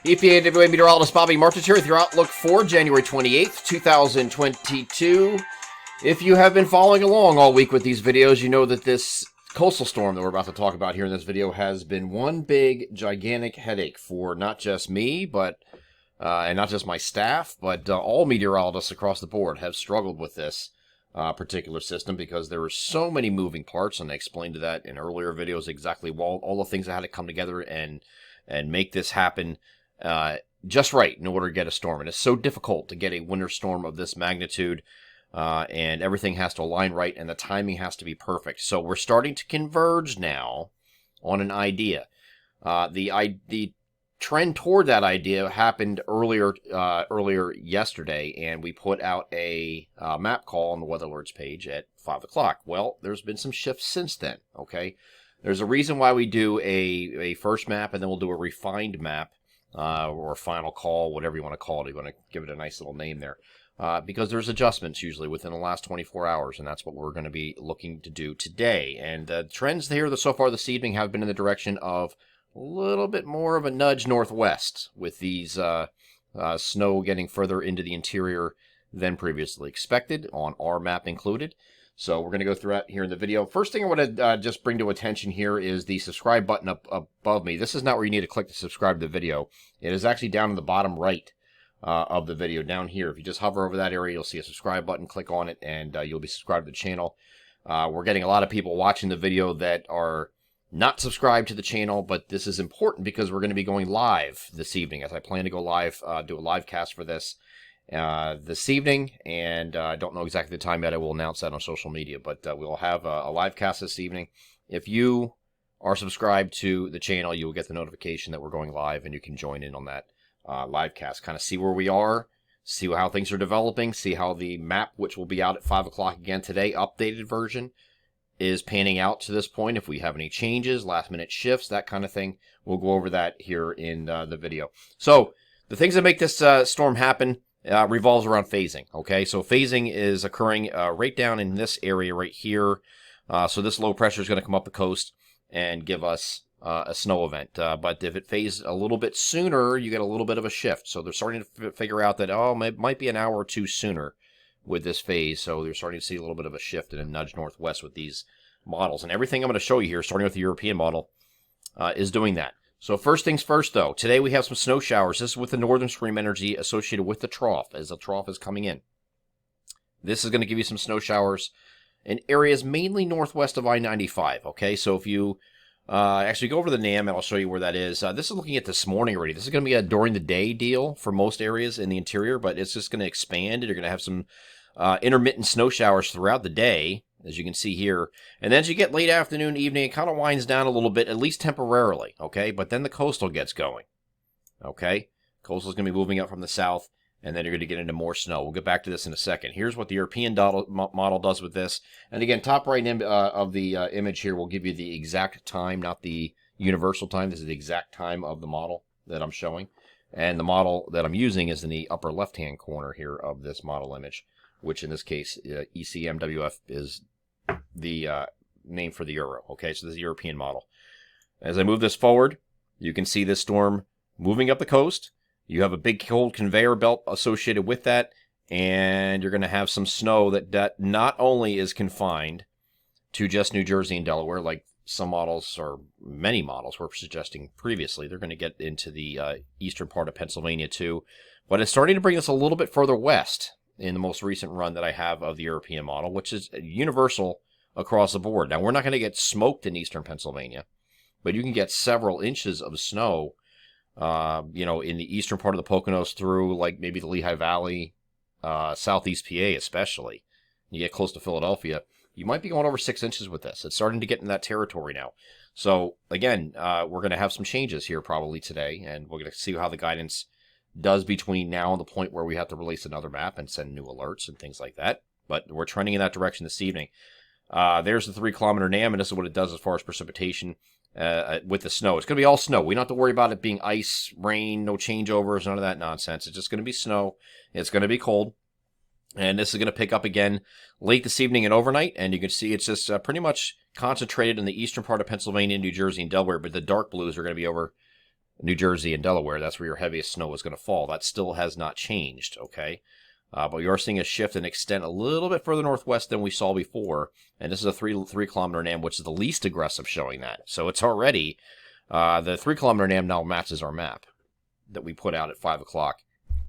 EPAWA meteorologist Bobby Martins here with your outlook for January 28th, 2022. If you have been following along all week with these videos, you know that this coastal storm that we're about to talk about here in this video has been one big, gigantic headache for not just me, and not just my staff, but all meteorologists across the board have struggled with this particular system because there were so many moving parts, and I explained that in earlier videos exactly all the things that had to come together and make this happen just right in order to get a storm. And it's so difficult to get a winter storm of this magnitude, and everything has to align right, and the timing has to be perfect. So we're starting to converge now on an idea. The trend toward that idea happened earlier yesterday, and we put out a map call on the weather alerts page at 5 o'clock. Well, there's been some shifts since then, okay? There's a reason why we do a first map, and then we'll do a refined map, or a final call, whatever you want to call it. You want to give it a nice little name there. Because there's adjustments usually within the last 24 hours, and that's what we're going to be looking to do today. And the trends here so far this evening have been in the direction of a little bit more of a nudge northwest, with these snow getting further into the interior than previously expected, on our map included. So we're going to go through that here in the video. First thing I want to just bring to attention here is the subscribe button up above me. This is not where you need to click to subscribe to the video. It is actually down in the bottom right of the video, down here. If you just hover over that area, you'll see a subscribe button. Click on it, and you'll be subscribed to the channel. We're getting a lot of people watching the video that are not subscribed to the channel, but this is important because we're going to be going live this evening, as I plan to go live, do a live cast for this evening, and I don't know exactly the time yet. I will announce that on social media, but we'll have a live cast this evening. If you are subscribed to the channel, you will get the notification that we're going live, and you can join in on that live cast, kind of see where we are, see how things are developing, see how the map, which will be out at 5 o'clock again today, updated version, is panning out to this point. If we have any changes, last minute shifts, that kind of thing, we'll go over that here in the video. So the things that make this storm happen revolves around phasing. Okay, so phasing is occurring right down in this area right here. So this low pressure is going to come up the coast and give us a snow event. But if it phases a little bit sooner, you get a little bit of a shift. So they're starting to figure out that, it might be an hour or two sooner with this phase. So you're starting to see a little bit of a shift and a nudge northwest with these models. And everything I'm going to show you here, starting with the European model, is doing that. So first things first, though. Today we have some snow showers. This is with the northern stream energy associated with the trough, as the trough is coming in. This is going to give you some snow showers in areas mainly northwest of I-95. Okay, so if you actually go over the NAM, and I'll show you where that is. This is looking at this morning already. This is going to be a during the day deal for most areas in the interior, but it's just going to expand. You're going to have some intermittent snow showers throughout the day, as you can see here. And then as you get late afternoon, evening, it kind of winds down a little bit, at least temporarily, okay? But then the coastal gets going, okay? Coastal is going to be moving up from the south, and then you're going to get into more snow. We'll get back to this in a second. Here's what the European model does with this. And again, top right of the image here will give you the exact time, not the universal time. This is the exact time of the model that I'm showing. And the model that I'm using is in the upper left-hand corner here of this model image, which in this case, ECMWF is the name for the euro. Okay, so this is the European model. As I move this forward, you can see this storm moving up the coast. You have a big cold conveyor belt associated with that, and you're going to have some snow that not only is confined to just New Jersey and Delaware, like some models, or many models, were suggesting previously. They're going to get into the eastern part of Pennsylvania too, but it's starting to bring us a little bit further west in the most recent run that I have of the European model, which is universal across the board. Now, we're not going to get smoked in eastern Pennsylvania, but you can get several inches of snow, in the eastern part of the Poconos through, like, maybe the Lehigh Valley, southeast PA especially. You get close to Philadelphia, you might be going over 6 inches with this. It's starting to get in that territory now. So, again, we're going to have some changes here probably today, and we're going to see how the guidance does between now and the point where we have to release another map and send new alerts and things like that. But we're trending in that direction this evening. There's the 3-kilometer NAM, and this is what it does as far as precipitation with the snow. It's going to be all snow. We don't have to worry about it being ice, rain, no changeovers, none of that nonsense. It's just going to be snow. It's going to be cold. And this is going to pick up again late this evening and overnight. And you can see it's just pretty much concentrated in the eastern part of Pennsylvania, New Jersey, and Delaware. But the dark blues are going to be over New Jersey and Delaware, that's where your heaviest snow is going to fall. That still has not changed, okay? But we are seeing a shift and extent a little bit further northwest than we saw before. And this is a 3 kilometer NAM, which is the least aggressive showing that. So it's already, the 3 kilometer NAM now matches our map that we put out at 5 o'clock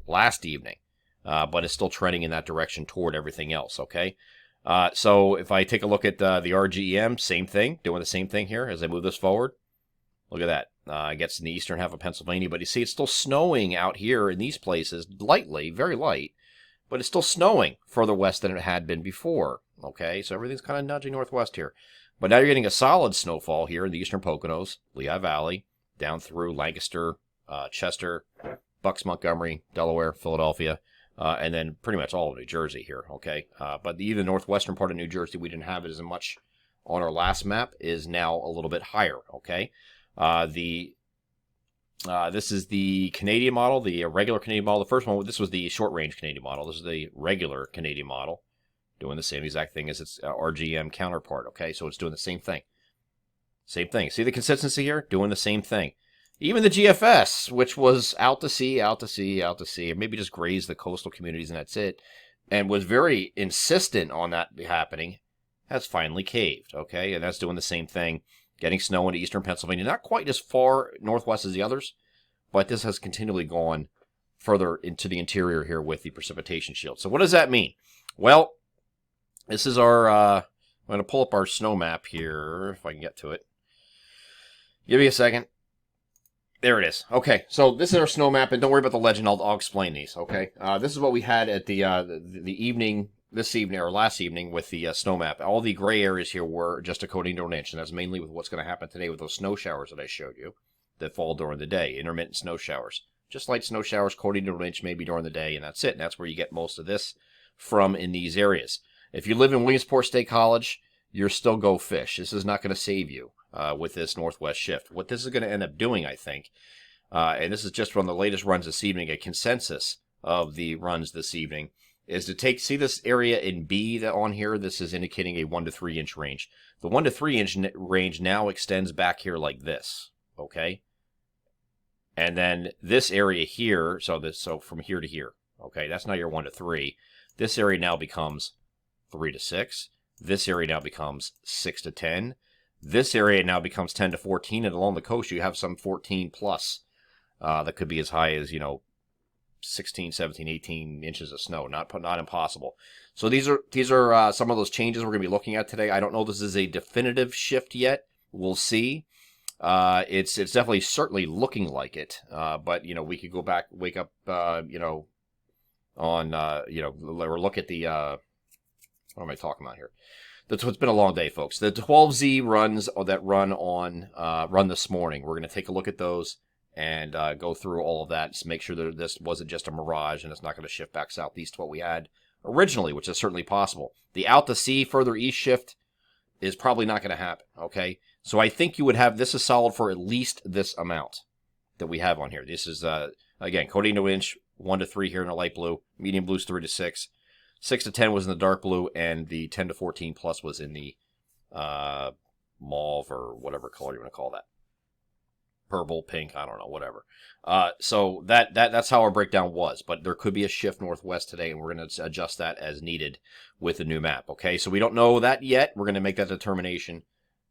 last evening. But it's still trending in that direction toward everything else, okay? So if I take a look at the RGEM, same thing, doing the same thing here as I move this forward. Look at that. It gets in the eastern half of Pennsylvania, but you see it's still snowing out here in these places, lightly, very light, but it's still snowing further west than it had been before, okay? So everything's kind of nudging northwest here. But now you're getting a solid snowfall here in the eastern Poconos, Lehigh Valley, down through Lancaster, Chester, Bucks, Montgomery, Delaware, Philadelphia, and then pretty much all of New Jersey here, okay? But even the northwestern part of New Jersey, we didn't have it as much on our last map, is now a little bit higher, okay? This is the Canadian model, the regular Canadian model. The first one, this was the short-range Canadian model. This is the regular Canadian model, doing the same exact thing as its RGM counterpart, okay? So it's doing the same thing. Same thing. See the consistency here? Doing the same thing. Even the GFS, which was out to sea, or maybe just graze the coastal communities and that's it, and was very insistent on that happening, has finally caved, okay? And that's doing the same thing. Getting snow into eastern Pennsylvania. Not quite as far northwest as the others, but this has continually gone further into the interior here with the precipitation shield. So what does that mean? Well, this is our, I'm going to pull up our snow map here, if I can get to it. Give me a second. There it is. Okay, so this is our snow map, and don't worry about the legend. I'll explain these, okay? This is what we had at the evening, this evening, or last evening, with the snow map. All the gray areas here were just a coating to an inch, and that's mainly with what's going to happen today with those snow showers that I showed you that fall during the day, intermittent snow showers. Just light snow showers, coating to an inch maybe during the day, and that's it. And that's where you get most of this from in these areas. If you live in Williamsport State College, you're still go fish. This is not going to save you with this northwest shift. What this is going to end up doing, I think, and this is just from the latest runs this evening, a consensus of the runs this evening, is to see this area in B that on here, this is indicating a 1 to 3 inch range. The 1 to 3 inch range now extends back here like this, okay? And then this area here, so from here to here, okay, that's now your 1 to 3. This area now becomes 3 to 6. This area now becomes 6 to 10. This area now becomes 10 to 14, and along the coast you have some 14 plus. That could be as high as, 16, 17, 18 inches of snow. Not impossible. So these are some of those changes we're going to be looking at today. I don't know if this is a definitive shift yet. We'll see. It's definitely certainly looking like it. But we could go back, wake up, or look at the what am I talking about here? It's been a long day, folks. The 12Z runs that run this morning. We're going to take a look at those and go through all of that to make sure that this wasn't just a mirage and it's not going to shift back southeast to what we had originally, which is certainly possible. The out to sea, further east shift is probably not going to happen, okay? So I think you would have, this is solid for at least this amount that we have on here. This is, again, coating to inch, 1 to 3 here in the light blue, medium blues 3 to 6. 6 to 10 was in the dark blue, and the 10 to 14 plus was in the mauve or whatever color you want to call that. Purple, pink, I don't know, whatever. So that's how our breakdown was, but there could be a shift northwest today, and we're going to adjust that as needed with the new map, okay? So we don't know that yet. We're going to make that determination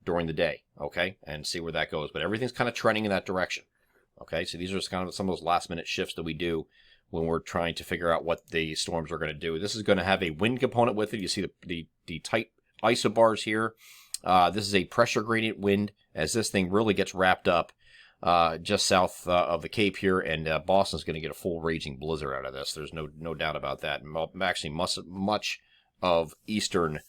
during the day, okay, and see where that goes. But everything's kind of trending in that direction, okay? So these are just kind of some of those last-minute shifts that we do when we're trying to figure out what the storms are going to do. This is going to have a wind component with it. You see the tight isobars here. This is a pressure gradient wind as this thing really gets wrapped up just south of the Cape here, and Boston's going to get a full raging blizzard out of this. There's no doubt about that. Actually, much of eastern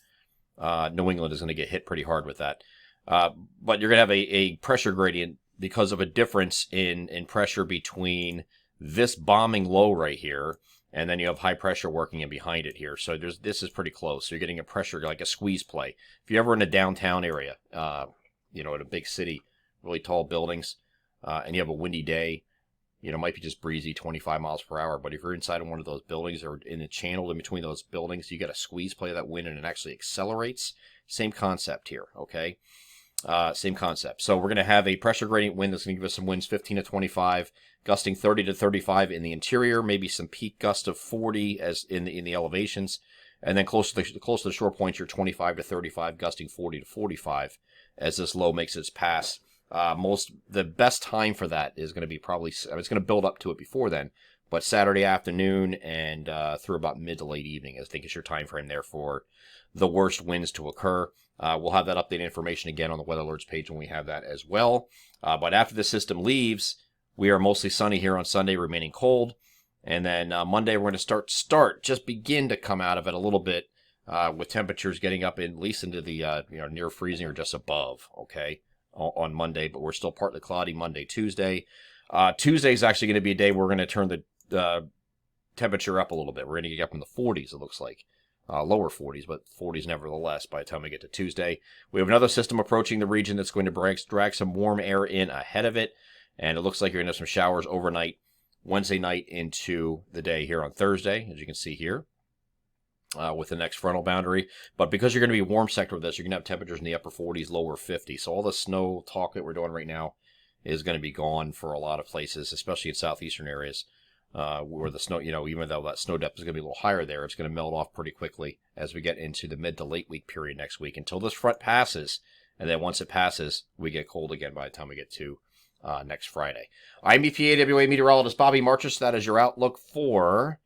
New England is going to get hit pretty hard with that. But you're going to have a pressure gradient because of a difference in pressure between this bombing low right here, and then you have high pressure working in behind it here. So this is pretty close. So you're getting a pressure like a squeeze play. If you're ever in a downtown area, at a big city, really tall buildings, and you have a windy day, it might be just breezy, 25 miles per hour. But if you're inside of one of those buildings or in a channel in between those buildings, you get a squeeze play of that wind and it actually accelerates. Same concept here, okay? Same concept. So we're going to have a pressure gradient wind that's going to give us some winds 15 to 25, gusting 30 to 35 in the interior, maybe some peak gust of 40 as in the elevations, and then close to the shore points, you're 25 to 35, gusting 40 to 45 as this low makes its pass. The best time for that is going to be probably, it's going to build up to it before then, but Saturday afternoon and through about mid to late evening, I think is your time frame there for the worst winds to occur. We'll have that updated information again on the weather alerts page when we have that as well. But after the system leaves, we are mostly sunny here on Sunday, remaining cold. And then Monday, we're going to just begin to come out of it a little bit with temperatures getting up at least into the near freezing or just above, okay, on Monday. But we're still partly cloudy Monday, Tuesday. Tuesday is actually going to be a day where we're going to turn the temperature up a little bit. We're going to get up in the 40s, it looks like. Lower 40s, but 40s nevertheless by the time we get to Tuesday. We have another system approaching the region that's going to drag some warm air in ahead of it, and it looks like you're going to have some showers overnight, Wednesday night into the day here on Thursday, as you can see here, with the next frontal boundary. But because you're going to be warm sector with this, you're going to have temperatures in the upper 40s, lower 50s. So all the snow talk that we're doing right now is going to be gone for a lot of places, especially in southeastern areas. Where the snow, even though that snow depth is going to be a little higher there, it's going to melt off pretty quickly as we get into the mid to late week period next week until this front passes. And then once it passes, we get cold again by the time we get to next Friday. I'm EPAWA meteorologist Bobby Marchus. That is your outlook for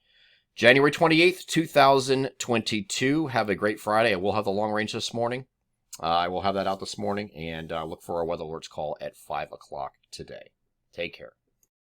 January 28th, 2022. Have a great Friday. I will have the long range this morning. I will have that out this morning, and look for our weather alerts call at 5 o'clock today. Take care.